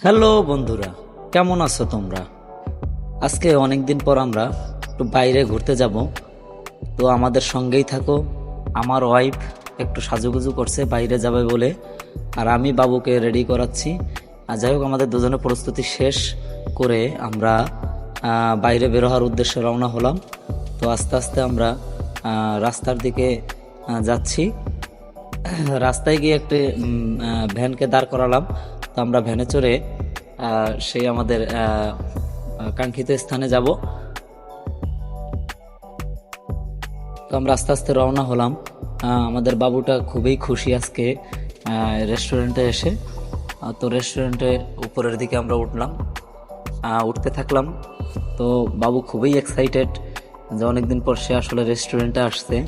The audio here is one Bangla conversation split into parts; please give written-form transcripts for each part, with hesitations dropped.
হ্যালো বন্ধুরা, কেমন আছো তোমরা? আজকে অনেক দিন পর আমরা একটু বাইরে ঘুরতে যাব। তো আমাদের সঙ্গেই থাকো। আমার ওয়াইফ একটু সাজুগুজু করছে বাইরে যাবে বলে, আর আমি বাবুকে রেডি করাচ্ছি। আর যাই হোক, আমাদের দুজনের প্রস্তুতি শেষ করে আমরা বাইরে বের হওয়ার উদ্দেশ্যে রওনা হলাম। তো আস্তে আস্তে আমরা রাস্তার দিকে যাচ্ছি। রাস্তায় গিয়ে একটি ভ্যানকে দাঁড় করালাম। তো আমরা ভ্যানে চড়ে সেই আমাদের কাঙ্ক্ষিত স্থানে যাব। তো আমরা আস্তে আস্তে রওনা হলাম। আমাদের বাবুটা খুবই খুশি আজকে রেস্টুরেন্টে এসে। তো রেস্টুরেন্টে উপরের দিকে আমরা উঠলাম, উঠতে থাকলাম। তো বাবু খুবই এক্সাইটেড যে অনেকদিন পর সে আসলে রেস্টুরেন্টে আসছে।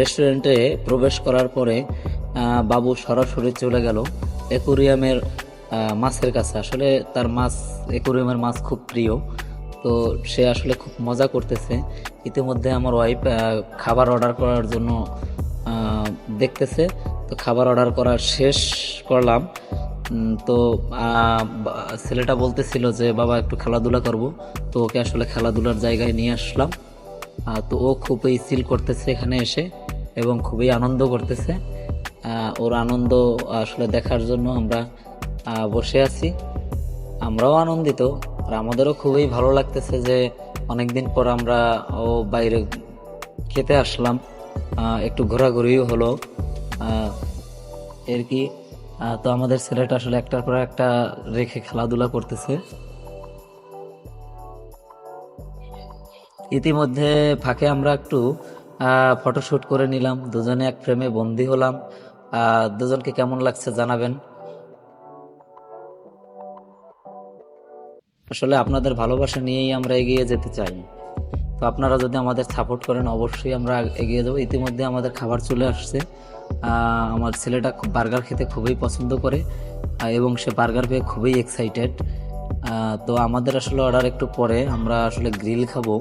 রেস্টুরেন্টে প্রবেশ করার পরে বাবু সরাসরি চলে গেল অ্যাকোরিয়ামের মাছের কাছে। আসলে তার মাছ, অ্যাকোরিয়ামের মাছ খুব প্রিয়। তো সে আসলে খুব মজা করতেছে। ইতিমধ্যে আমার ওয়াইফ খাবার অর্ডার করার জন্য দেখতেছে। তো খাবার অর্ডার করা শেষ করলাম। তো ছেলেটা বলতেছিল যে বাবা একটু খেলাধুলা করব। তো ওকে আসলে খেলাধুলার জায়গায় নিয়ে আসলাম। তো ও খুবই চিল করতেছে এখানে এসে এবং খুবই আনন্দ করতেছে। ওর আনন্দ আসলে দেখার জন্য আমরা বসে আছি। আমরাও আনন্দিত, আর আমাদেরও খুবই ভালো লাগতেছে যে অনেকদিন পর আমরা বাইরে খেতে আসলাম। একটু ঘোরাঘুরিও হলো এর কি। তো আমাদের ছেলেটা আসলে একটার পর একটা রেখে খেলাধুলা করতেছে। ইতিমধ্যে ফাঁকে আমরা একটু ফটোশ্যুট করে নিলাম, দুজনে এক ফ্রেমে বন্দি হলাম। দুজনকে কেমন লাগছে জানাবেন। আসলে আপনাদের ভালোবাসা নিয়েই আমরা এগিয়ে যেতে চাই। তো আপনারা যদি আমাদের সাপোর্ট করেন অবশ্যই আমরা এগিয়ে যাবো। ইতিমধ্যে আমাদের খাবার চলে আসছে। আমার ছেলেটা বার্গার খেতে খুবই পছন্দ করে এবং সে বার্গার পেয়ে খুবই এক্সাইটেড। তো আমাদের আসলে অর্ডার একটু পরে, আমরা আসলে গ্রিল খাবো।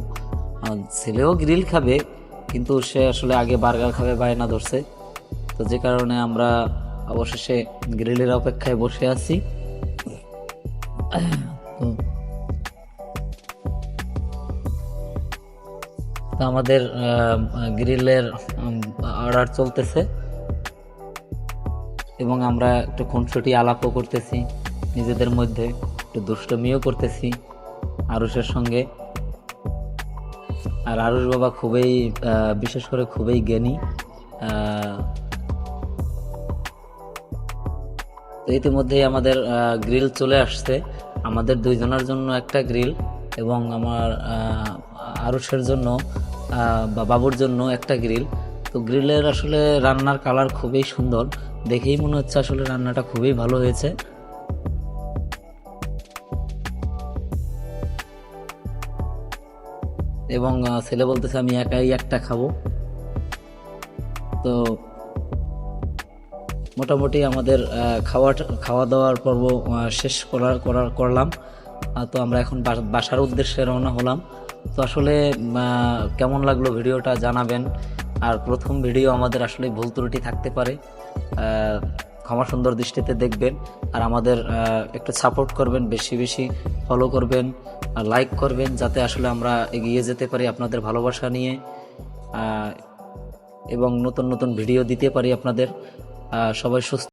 ছেলেও গ্রিল খাবে, কিন্তু সে আসলে আগে বার্গার খাবে বায়না ধরছে। তো যে কারণে আমরা অবশেষে গ্রিলের অপেক্ষায় বসে আছি। তো আমাদের গ্রিলের অর্ডার চলতেছে এবং আমরা একটু খুনসুটি আলাপও করতেছি নিজেদের মধ্যে, একটু দুষ্টমিও করতেছি আরুষের সঙ্গে। আর আরুষ বাবা খুবই বিশেষ করে খুবই জ্ঞানী। তো ইতিমধ্যেই আমাদের গ্রিল চলে আসছে। আমাদের দুইজনের জন্য একটা গ্রিল এবং আমার আরুষের জন্য বা বাবুর জন্য একটা গ্রিল। তো গ্রিলের আসলে রান্নার কালার খুবই সুন্দর, দেখেই মনে হচ্ছে আসলে রান্নাটা খুবই ভালো হয়েছে। এবং ছেলে বলতেছে আমি একাই একটা খাবো। তো মোটামুটি আমাদের খাওয়া দাওয়ার পর্ব শেষ করলাম। তো আমরা এখন বাসার উদ্দেশ্যে রওনা হলাম। তো আসলে কেমন লাগলো ভিডিওটা জানাবেন। আর প্রথম ভিডিও আমাদের আসলে ভুল ত্রুটি থাকতে পারে, ক্ষমা সুন্দর দৃষ্টিতে দেখবেন। আর আমাদের একটু সাপোর্ট করবেন, বেশি বেশি ফলো করবেন, লাইক করবেন, যাতে আসলে আমরা এগিয়ে যেতে পারি আপনাদের ভালোবাসা নিয়ে এবং নতুন নতুন ভিডিও দিতে পারি আপনাদের। সবাই সুস্থ